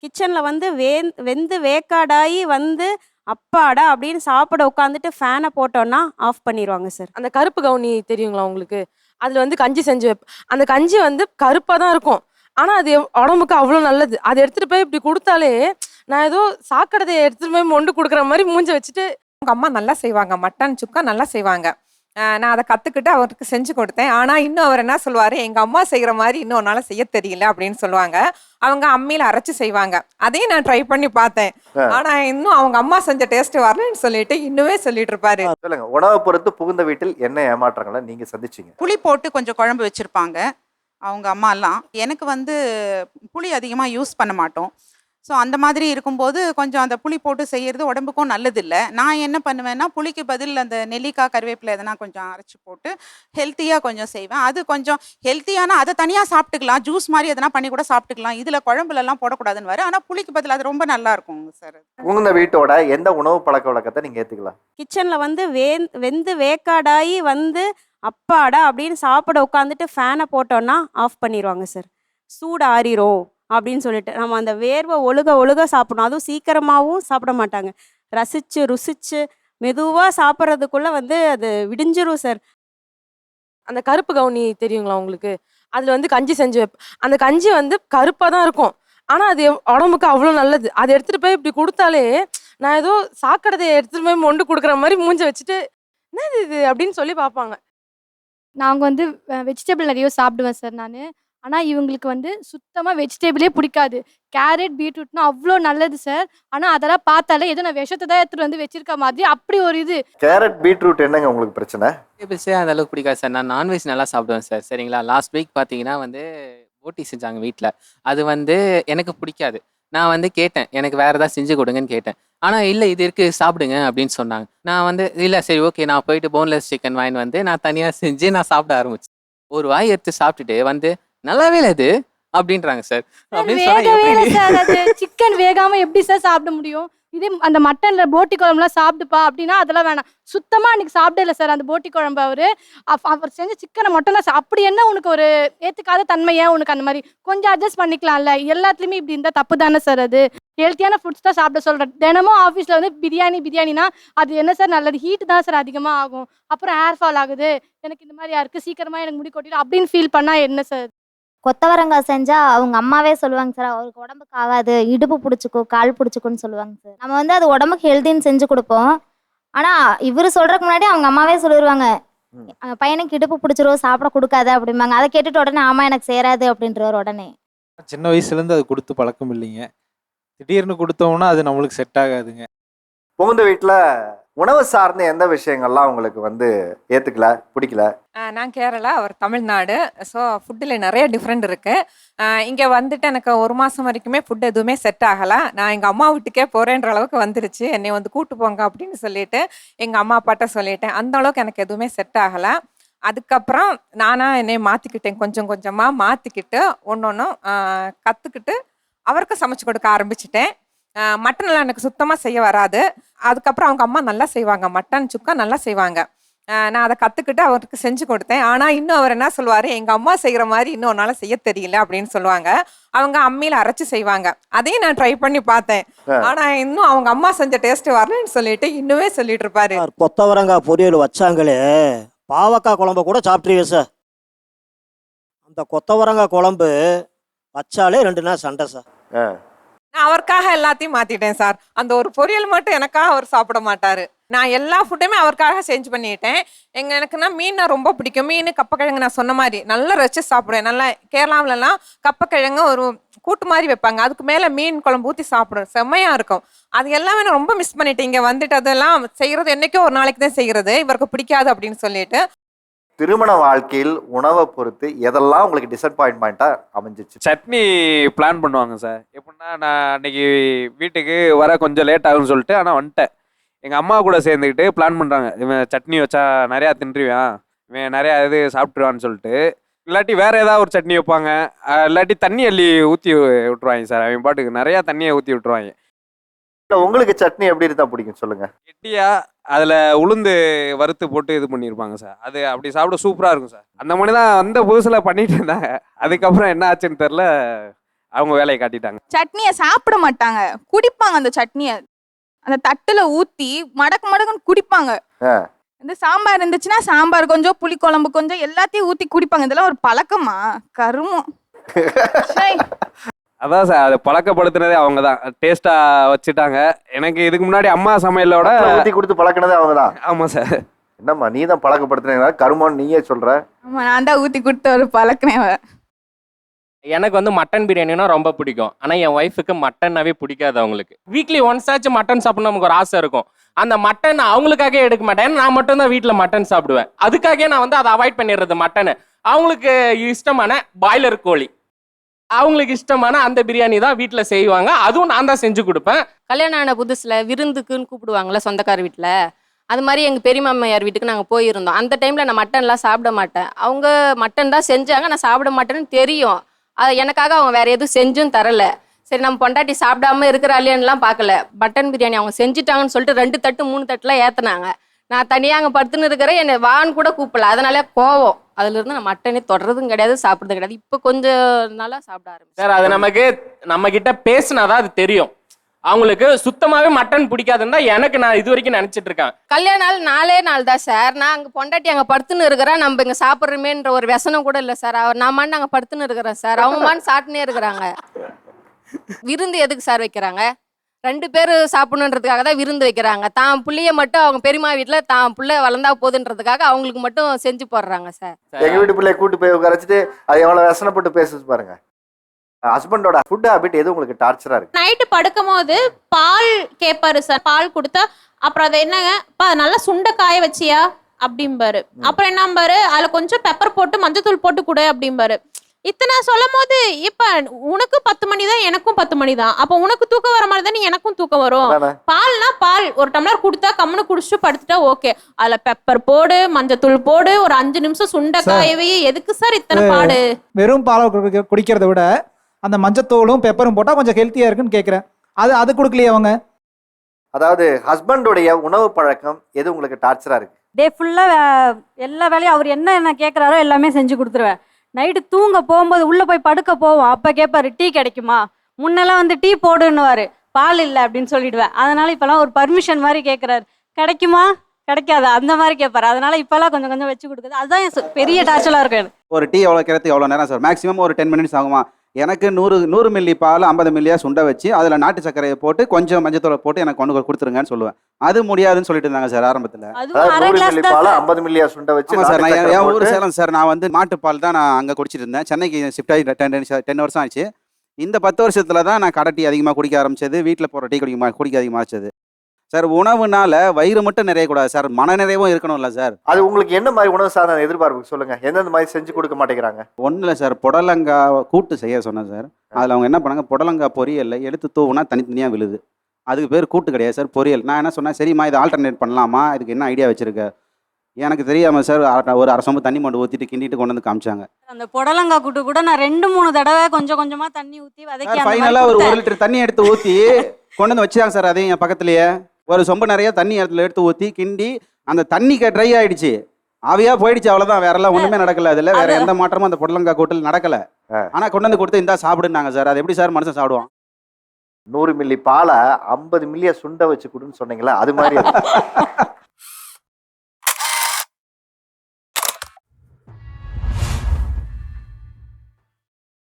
கிச்சனில் வந்து வெந்து வேக்காடாகி வந்து அப்பாடா அப்படின்னு சாப்பிட உட்காந்துட்டு ஃபேனை போட்டோன்னா ஆஃப் பண்ணிடுவாங்க சார். அந்த கருப்பு கவுனி தெரியுங்களா உங்களுக்கு? அதில் வந்து கஞ்சி செஞ்சு அந்த கஞ்சி வந்து கருப்பாக தான் இருக்கும். ஆனால் அது உடம்புக்கு அவ்வளோ நல்லது. அதை எடுத்துகிட்டு போய் இப்படி கொடுத்தாலே நான் ஏதோ சாக்கடையை எடுத்துகிட்டு போய் மொண்டு கொடுக்குற மாதிரி மூஞ்ச வச்சுட்டு. அவங்க அம்மா நல்லா செய்வாங்க, மட்டன் சுக்கா நல்லா செய்வாங்க. நான் அதை கற்றுக்கிட்டு அவருக்கு செஞ்சு கொடுத்தேன். ஆனால் இன்னும் அவர் என்ன சொல்லுவார், எங்கள் அம்மா செய்கிற மாதிரி இன்னும் உன்னால் செய்ய தெரியல அப்படின்னு சொல்லுவாங்க. அவங்க அம்மியில் அரைச்சி செய்வாங்க. அதையும் நான் ட்ரை பண்ணி பார்த்தேன். ஆனால் இன்னும் அவங்க அம்மா செஞ்ச டேஸ்ட் வரலன்னு சொல்லிட்டு இன்னுமே சொல்லிட்டு இருப்பாரு. சொல்லுங்க, உணவை பொறுத்து புகுந்த வீட்டில் என்ன ஏமாற்றங்களை நீங்க சந்திச்சீங்க? புளி போட்டு கொஞ்சம் குழம்பு வச்சுருப்பாங்க அவங்க அம்மாலாம். எனக்கு வந்து புளி அதிகமாக யூஸ் பண்ண மாட்டோம். ஸோ அந்த மாதிரி இருக்கும்போது கொஞ்சம் அந்த புளி போட்டு செய்கிறது உடம்புக்கும் நல்லதில்லை. நான் என்ன பண்ணுவேன்னா, புளிக்கு பதில் அந்த நெல்லிக்காய் கருவேப்பிலை எதனா கொஞ்சம் அரைச்சி போட்டு ஹெல்த்தியாக கொஞ்சம் செய்வேன். அது கொஞ்சம் ஹெல்த்தியான அதை தனியாக சாப்பிட்டுக்கலாம், ஜூஸ் மாதிரி எதனா பண்ணி கூட சாப்பிட்டுக்கலாம். இதில் குழம்புலலாம் போடக்கூடாதுன்னு வர. ஆனால் புளிக்கு பதில் அது ரொம்ப நல்லா இருக்குங்க சார். உங்க வீட்டோட எந்த உணவு பழக்க வழக்கத்தை நீங்க ஏத்துக்கலாம்? கிச்சனில் வந்து வெந்து வேக்காடாகி வந்து அப்பாடா அப்படின்னு சாப்பிட உட்காந்துட்டு ஃபேனை போட்டோன்னா ஆஃப் பண்ணிடுவாங்க சார். சூடு ஆறிரும் அப்படின்னு சொல்லிட்டு நம்ம அந்த வேர்வை ஒழுக சாப்பிடணும். அதுவும் சீக்கிரமாகவும் சாப்பிட மாட்டாங்க. ரசித்து ருசித்து மெதுவாக சாப்பிட்றதுக்குள்ளே வந்து அது விடிஞ்சிரும் சார். அந்த கருப்பு கவுனி தெரியுங்களா உங்களுக்கு? அதில் வந்து கஞ்சி செஞ்சு அந்த கஞ்சி வந்து கருப்பாக தான் இருக்கும். ஆனால் அது உடம்புக்கு அவ்வளோ நல்லது. அதை எடுத்துகிட்டு போய் இப்படி கொடுத்தாலே நான் ஏதோ சாக்கடையை எடுத்துகிட்டு போய் மொண்டு கொடுக்குற மாதிரி மூஞ்ச வச்சுட்டு என்னது இது அப்படின்னு சொல்லி பார்ப்பாங்க. நாங்கள் வந்து வெஜிடபிள் நிறைய சாப்பிடுவேன் சார் நான். ஆனால் இவங்களுக்கு வந்து சுத்தமாக வெஜிடபிளே பிடிக்காது. கேரட் பீட்ரூட்னா அவ்வளோ நல்லது சார். ஆனால் அதெல்லாம் பார்த்தாலே ஏதோ நான் விஷத்தை தான் எடுத்துகிட்டு வந்து வச்சிருக்க மாதிரி அப்படி ஒரு இது. கேரட் பீட்ரூட் என்னங்க உங்களுக்கு பிரச்சனை? வெஜிடபிள்ஸே அந்த அளவுக்கு பிடிக்காது சார். நான் நான்வெஜ் நல்லா சாப்பிடுவேன் சார். சரிங்களா, லாஸ்ட் வீக் பார்த்தீங்கன்னா வந்து போட்டி செஞ்சாங்க வீட்டில். அது வந்து எனக்கு பிடிக்காது. நான் வந்து கேட்டேன், எனக்கு வேறு ஏதாவது செஞ்சு கொடுங்கன்னு கேட்டேன். ஆனால் இல்லை இது இருக்குது சாப்பிடுங்க அப்படின்னு சொன்னாங்க. நான் வந்து இல்லை சரி ஓகே நான் போயிட்டு போன்லெஸ் சிக்கன் வாங்கிட்டு வந்து நான் தனியாக செஞ்சு நான் சாப்பிட ஆரம்பிச்சேன். ஒரு வாய் எடுத்து சாப்பிட்டுட்டு வந்து நல்லாவே இல்லை இது அப்படின்றாங்க சார். சிக்கன் வேகாம எப்படி சார் சாப்பிட முடியும்? இதே அந்த மட்டன்ல போட்டி குழம்புலாம் சாப்பிடுப்பா அப்படின்னா அதெல்லாம் வேணாம். சுத்தமா அன்னைக்கு சாப்பிடல சார் அந்த போட்டி குழம்பு. அவர் செஞ்ச சிக்கனை மட்டும் அப்படி என்ன உனக்கு ஒரு ஏத்துக்காத தன்மையா உனக்கு அந்த மாதிரி கொஞ்சம் அட்ஜஸ்ட் பண்ணிக்கலாம்ல. எல்லாத்துலயுமே இப்படி இருந்தா தப்பு தானே சார். அது ஹெல்த்தியான ஃபுட்ஸ் தான் சாப்பிட சொல்றேன். தினமும் ஆஃபீஸ்ல வந்து பிரியாணினா அது என்ன சார் நல்லது? ஹீட் தான் சார் அதிகமா ஆகும். அப்புறம் ஹேர் ஃபால் ஆகுது. எனக்கு இந்த மாதிரி இருக்கு, சீக்கிரமா எனக்கு முடி கொட்டிடும் அப்படின்னு ஃபீல் பண்ணா என்ன சார்? கொத்தவரங்காய் செஞ்சா அவங்க அம்மாவே சொல்லுவாங்க சார், அவருக்கு உடம்புக்கு ஆகாது, இடுப்பு பிடிச்சிக்கோ கால் பிடிச்சிக்கோன்னு சொல்லுவாங்க சார். நம்ம வந்து அது உடம்புக்கு ஹெல்த்தின்னு செஞ்சு கொடுப்போம். ஆனா இவரு சொல்றதுக்கு முன்னாடி அவங்க அம்மாவே சொல்லிடுவாங்க, பையனுக்கு இடுப்பு பிடிச்சிரும் சாப்பிட கொடுக்காத அப்படிம்பாங்க. அதை கேட்டுட்டு உடனே ஆமா எனக்கு சேராது அப்படின்றவர் உடனே. சின்ன வயசுலேருந்து அது கொடுத்து பழக்கம் இல்லைங்க. திடீர்னு கொடுத்தோம்னா அது நம்மளுக்கு செட் ஆகாதுங்க. புகுந்த வீட்டில் உணவு சார்ந்த எந்த விஷயங்கள்லாம் உங்களுக்கு வந்து ஏற்றுக்கல பிடிக்கல? நான் கேரளா, அவர் தமிழ்நாடு. ஸோ ஃபுட்டில் நிறைய டிஃப்ரெண்ட் இருக்குது. இங்கே வந்துட்டு எனக்கு 1 மாதம் வரைக்குமே ஃபுட் எதுவுமே செட் ஆகலை. நான் எங்கள் அம்மா வீட்டுக்கே போகிறேன்ற அளவுக்கு வந்துருச்சு. என்னை வந்து கூட்டு போங்க அப்படின்னு சொல்லிட்டு எங்கள் அம்மா அப்பாட்ட சொல்லிட்டேன். அந்த அளவுக்கு எனக்கு எதுவுமே செட் ஆகலை. அதுக்கப்புறம் நானாக என்னை மாற்றிக்கிட்டேன், கொஞ்சம் கொஞ்சமாக மாற்றிக்கிட்டு ஒன்று கற்றுக்கிட்டு அவருக்கு சமைச்சு கொடுக்க ஆரம்பிச்சிட்டேன். மட்டன்லாம் எனக்கு சுத்தமாக செய்ய வராது. அதுக்கப்புறம் அவங்க அம்மா நல்லா செய்வாங்க, மட்டன் சுக்கா நல்லா செய்வாங்க. நான் அதை கற்றுக்கிட்டு அவருக்கு செஞ்சு கொடுத்தேன். ஆனால் இன்னும் அவர் என்ன சொல்லுவார், எங்கள் அம்மா செய்கிற மாதிரி இன்னும் உன்னால் செய்ய தெரியல அப்படின்னு சொல்லுவாங்க. அவங்க அம்மியில் அரைச்சி செய்வாங்க. அதையும் நான் ட்ரை பண்ணி பார்த்தேன். ஆனால் இன்னும் அவங்க அம்மா செஞ்ச டேஸ்ட் வரலன்னு சொல்லிட்டு இன்னுமே சொல்லிட்டு இருப்பாரு. கொத்தவரங்காய் பொரியல் வச்சாங்களே, பாவக்காய் குழம்பு கூட சாப்பிட்ருவேன் சார். அந்த கொத்தவரங்காய் குழம்பு வச்சாலே 2 நாள் சண்டை சார். நான் அவருக்காக எல்லாத்தையும் மாத்திட்டேன் சார். அந்த ஒரு பொரியல் மட்டும் எனக்காக அவர் சாப்பிட மாட்டாரு. நான் எல்லா ஃபுட்டுமே அவருக்காக சேஞ்ச் பண்ணிட்டேன். எனக்குன்னா மீன் ரொம்ப பிடிக்கும். மீன் கப்பக்கிழங்கு நான் சொன்ன மாதிரி நல்லா ரசிச்சு சாப்பிடுவேன். நல்லா கேரளாவிலலாம் கப்பக்கிழங்கு ஒரு கூட்டு மாதிரி வைப்பாங்க, அதுக்கு மேலே மீன் குழம்பு ஊற்றி சாப்பிடுவேன், செம்மையாக இருக்கும். அது எல்லாமே நான் ரொம்ப மிஸ் பண்ணிட்டேன். இங்கே வந்துட்டு அதெல்லாம் செய்கிறது என்றைக்கோ ஒரு நாளைக்கு தான் செய்கிறது, இவருக்கு பிடிக்காது அப்படின்னு சொல்லிட்டு. திருமண வாழ்க்கையில் உணவை பொறுத்து எதெல்லாம் உங்களுக்கு டிசப்பாயின்மெண்ட்டாக அமைஞ்சிச்சு? சட்னி பிளான் பண்ணுவாங்க சார். எப்படின்னா நான் அன்னைக்கு வீட்டுக்கு வர கொஞ்சம் லேட் ஆகும்னு சொல்லிட்டு ஆனால் வந்துட்டேன். எங்கள் அம்மா கூட சேர்ந்துக்கிட்டு பிளான் பண்ணுறாங்க, இவன் சட்னி வச்சா நிறையா தின்றுவான், இவன் நிறையா இது சாப்பிட்ருவான்னு சொல்லிட்டு. இல்லாட்டி வேறு ஏதாவது ஒரு சட்னி வைப்பாங்க, இல்லாட்டி தண்ணி அள்ளி ஊற்றி விட்ருவாங்க சார். அவன் பாட்டுக்கு நிறையா தண்ணியை ஊற்றி விட்ருவாங்க. உங்களுக்கு சட்னி எப்படி இருந்தா பிடிக்கும் சொல்லுங்க? கெட்டியா அதில் உளுந்து வறுத்து போட்டு இது பண்ணியிருப்பாங்க சார். அது அப்படி சாப்பிட சூப்பராக இருக்கும் சார். அந்த மாதிரி தான் வந்த புதுசில் பண்ணிட்டு இருந்தாங்க. அதுக்கப்புறம் என்ன ஆச்சுன்னு தெரில, அவங்க வேலையை காட்டிட்டாங்க. சட்னியை சாப்பிட மாட்டாங்க, குடிப்பாங்க. அந்த சட்னியை அந்த தட்டுல ஊத்தி மடக்கு மடக்குன்னு குடிப்பாங்க. இந்த சாம்பார் இருந்துச்சுன்னா சாம்பார் கொஞ்சம், புளிக்குழம்பு கொஞ்சம், எல்லாத்தையும் ஊத்தி குடிப்பாங்க. இதெல்லாம் ஒரு பழக்கமா? கருமம். சை. அதான் சார், அதை பழக்கப்படுத்தினதே அவங்க தான். டேஸ்டா வச்சுட்டாங்க. எனக்கு இதுக்கு முன்னாடி அம்மா சமையலோட ஊத்தி கொடுத்து பழக்கினதே அவங்க தான். ஆமா சார். என்னம்மா நீ தான் பழக்கப்படுத்தினீங்களா? கருமான்னு நீயே சொல்ற. ஆமா, நான் தான் ஊத்தி கொடுத்த ஒரு பழக்கினேன். எனக்கு வந்து மட்டன் பிரியாணினா ரொம்ப பிடிக்கும். ஆனால் என் ஒய்ஃபுக்கு மட்டன்னாவே பிடிக்காது. அவங்களுக்கு வீக்லி ஒன்ஸ் ஆச்சு மட்டன் சாப்பிடணும் நமக்கு ஒரு ஆசை இருக்கும். அந்த மட்டன் அவங்களுக்காக எடுக்க மாட்டேன், நான் மட்டும் தான் வீட்டில் மட்டன் சாப்பிடுவேன். அதுக்காகவே நான் வந்து அதை அவாய்ட் பண்ணிடுறது மட்டனை. அவங்களுக்கு இஷ்டமான பாய்லர் கோழி, அவங்களுக்கு இஷ்டமான அந்த பிரியாணி தான் வீட்டில் செய்வாங்க. அதுவும் நான் தான் செஞ்சு கொடுப்பேன். கல்யாணம் ஆன புதுசில் விருந்துக்குன்னு கூப்பிடுவாங்கள்ல சொந்தக்கார வீட்டில், அது மாதிரி எங்கள் பெரியமாமையார் வீட்டுக்கு நாங்கள் போயிருந்தோம். அந்த டைமில் நான் மட்டன்லாம் சாப்பிட மாட்டேன். அவங்க மட்டன் தான் செஞ்சாங்க, நான் சாப்பிட மாட்டேன்னு தெரியும். அது எனக்காக அவங்க வேற எதுவும் செஞ்சும் தரல. சரி நம்ம பொண்டாட்டி சாப்பிடாம இருக்கிறாளேன்னுலாம் பார்க்கல. மட்டன் பிரியாணி அவங்க செஞ்சுட்டாங்கன்னு சொல்லிட்டு 2 தட்டு 3 தட்டுலாம் ஏற்றினாங்க. நான் தனியாக அங்கே படுத்துன்னு இருக்கிறேன், என்னை வான்னு கூட கூப்பிடல. அதனால கோவம். அதுலேருந்து நான் மட்டனே தொடர்றதும் கிடையாது, சாப்பிட்றது கிடையாது. இப்போ கொஞ்சம் நாளாக சாப்பிட ஆரம்பிச்சேன். சார் அது நம்ம கிட்ட பேசினாதான் அது தெரியும். அவங்களுக்கு சுத்தமாவே மட்டன் பிடிக்காதுன்னு தான் எனக்கு நான் இது வரைக்கும் நினைச்சிட்டு இருக்கேன். கல்யாண நாள் 4 நாள் தான் சார். நான் அங்கே பொண்டாட்டி அங்கே படுத்துன்னு இருக்கிறேன், நம்ம இங்கே சாப்பிட்றமேன்ற ஒரு వ్యసனம் கூட இல்லை சார். நான் மாண்டு அங்கே படுத்துன்னு இருக்கிறேன் சார், அவங்க மாண்டு சாப்பிட்டுனே இருக்கிறாங்க. விருந்து எதுக்கு சார் வைக்கிறாங்க? 2 பேர் சாப்பிடணுன்றதுக்காக தான் விருந்து வைக்கிறாங்க. தான் புள்ளைய மட்டும் அவங்க பெரியம்மா வீட்டில் தான் புள்ள வளர்ந்தா போகுதுன்றதுக்காக அவங்களுக்கு மட்டும் செஞ்சு போடுறாங்க சார். எங்க வீட்டு பிள்ளைய கூட்டு போய் உட்காரச்சிட்டு அது எவ்வளவு వ్యసனப்பட்டு பேசுது பாருங்க. ஹஸ்பண்டோட ஃபுட் ஹாபிட் எது உங்களுக்கு டார்ச்சரா இருக்கு? நைட்டு படுக்கும் போது பால் கேட்பாரு சார். பால் கொடுத்தா அப்புறம் அதை என்னங்க நல்லா சுண்டை காய வச்சியா அப்படிம்பாரு. அப்புறம் என்னம்பாரு, அதில் கொஞ்சம் பெப்பர் போட்டு மஞ்சத்தூள் போட்டு கொடு அப்படிம்பாரு. இத்தனை சொல்லும் போது இப்ப உனக்கு 10 மணி தான், எனக்கும் 10 மணி தான். அப்போ உனக்கு தூக்கம் வர மாதிரி தானே எனக்கும் தூக்கம் வரும். பால்னா பால் ஒரு டம்ளர் கொடுத்தா கம்முன்னு குடிச்சுட்டு படுத்துட்டா ஓகே. அதுல பெப்பர் போடு, மஞ்சத்தூள் போடு, ஒரு 5 நிமிஷம் சுண்டை காயவே எதுக்கு சார் இத்தனை பாடு? வெறும் பாலை குடிக்கிறத விட அந்த மஞ்சத்தூளும் பெப்பரும் போட்டா கொஞ்சம் ஹெல்த்தியா இருக்குன்னு கேக்குறேன். அது கொடுக்கலையே அவங்க. அதாவது ஹஸ்பண்டோடைய உணவு பழக்கம் எது உங்களுக்கு டார்ச்சரா இருக்கு? டே ஃபுல்லாக எல்லா வேலையும் அவர் என்ன கேட்குறாரோ எல்லாமே செஞ்சு கொடுத்துருவேன். நைட்டு தூங்க போகும்போது உள்ளே போய் படுக்க போவோம், அப்போ கேட்பாரு டீ கிடைக்குமா? முன்னெல்லாம் வந்து டீ போடுன்னுவார், பால் இல்லை அப்படின்னு சொல்லிடுவேன். அதனால இப்போலாம் ஒரு பர்மிஷன் மாதிரி கேட்குறாரு, கிடைக்குமா கிடைக்காதா அந்த மாதிரி கேட்பாரு. அதனால இப்போல்லாம் கொஞ்சம் கொஞ்சம் வச்சு கொடுக்குது. அதுதான் பெரிய டார்ச்சலாக இருக்கும் எனக்கு. ஒரு டீ எவ்வளோ கிடைக்கிறதுக்கு எவ்வளோ நேரம் சார்? மேக்ஸிமம் ஒரு 10 மினிட்ஸ் ஆகுமா? எனக்கு 100 மில்லி பால் 50 மில்லியா சுண்டை வச்சு அதில் நாட்டு சர்க்கரையை போட்டு கொஞ்சம் மஞ்சத்தூளை போட்டு எனக்கு கொண்டு கொடுத்துருங்கன்னு சொல்லுவேன். அது முடியாதுன்னு சொல்லிட்டு இருந்தாங்க சார் ஆரம்பத்தில். 50 மில்லியா சுண்டை வச்சு சார் நான் என் ஊர் சேலம் சார். நான் வந்து மாட்டுப்பால் தான் நான் அங்கே குடிச்சிட்டு இருந்தேன். சென்னைக்கு ஷிஃப்ட் ஆகி 10 வருஷம் ஆச்சு. இந்த 10 வருஷத்துல தான் நான் கடை டீ அதிகமாக குடிக்க ஆரம்பிச்சது, வீட்டில் போகிற டீ குடிக்க அதிகமாக ஆச்சது சார். உணவுனால வயிறு மட்டும் நிறையக்கூடாது சார், மன நிறைவும் இருக்கணும்ல சார். அது உங்களுக்கு என்ன மாதிரி உணவு சார் எதிர்பார்ப்பு சொல்லுங்க, எந்தெந்த மாதிரி செஞ்சு கொடுக்க மாட்டேங்கிறாங்க? ஒன்றும் இல்லை சார், புடலங்காய் கூட்டு செய்ய சொன்னேன் சார். அதில் அவங்க என்ன பண்ணாங்க, புடலங்காய் பொரியல்ல எடுத்து தூவுனா தனித்தனியாக விழுது. அதுக்கு பேர் கூட்டு கிடையாது சார், பொரியல். நான் என்ன சொன்னேன், சரிம்மா இதை ஆல்டர்னேட் பண்ணலாமா, இதுக்கு என்ன ஐடியா வச்சிருக்க? எனக்கு தெரியாமல் சார் ஒரு அரை சொம்பு தண்ணி மட்டும் ஊற்றிட்டு கிண்டிட்டு கொண்டு வந்து காமிச்சாங்க. அந்த புடலங்காய் கூட்டு கூட நான் 2-3 தடவை கொஞ்சம் கொஞ்சமாக தண்ணி ஊற்றி வதக்கி ஃபைனலாக ஒரு 1 லிட்டர் தண்ணி எடுத்து ஊற்றி கொண்டு வந்து வச்சாங்க சார். அதையும் என் பக்கத்துலேயே ஒரு சொம்பு நிறைய தண்ணி இடத்துல எடுத்து ஊற்றி கிண்டி அந்த தண்ணிக்கு ட்ரை ஆயிடுச்சு, ஆவியா போயிடுச்சு, அவ்வளோதான். வேற எல்லாம் ஒன்றுமே நடக்கல. அதில் வேற எந்த மாற்றமும் அந்த புடலங்காய் கூட்டில் நடக்கல. ஆனால் கொண்டு வந்து கொடுத்து இந்தா சாப்பிடுனாங்க சார். அது எப்படி சார் மனுஷன் சாப்பிடுவான்? 100 மில்லி பாலை 50 மில்லியா சுண்டை வச்சு கொடுன்னு சொன்னீங்களா, அது மாதிரி